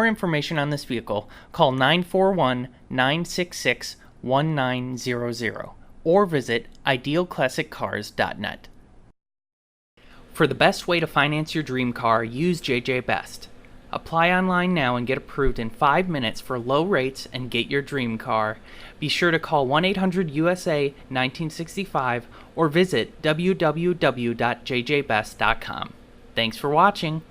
more information on this vehicle, call 941-966-1900 or visit idealclassiccars.net. For the best way to finance your dream car, use JJ Best. Apply online now and get approved in 5 minutes for low rates and get your dream car. Be sure to call 1-800-USA-1965 or visit www.jjbest.com. Thanks for watching.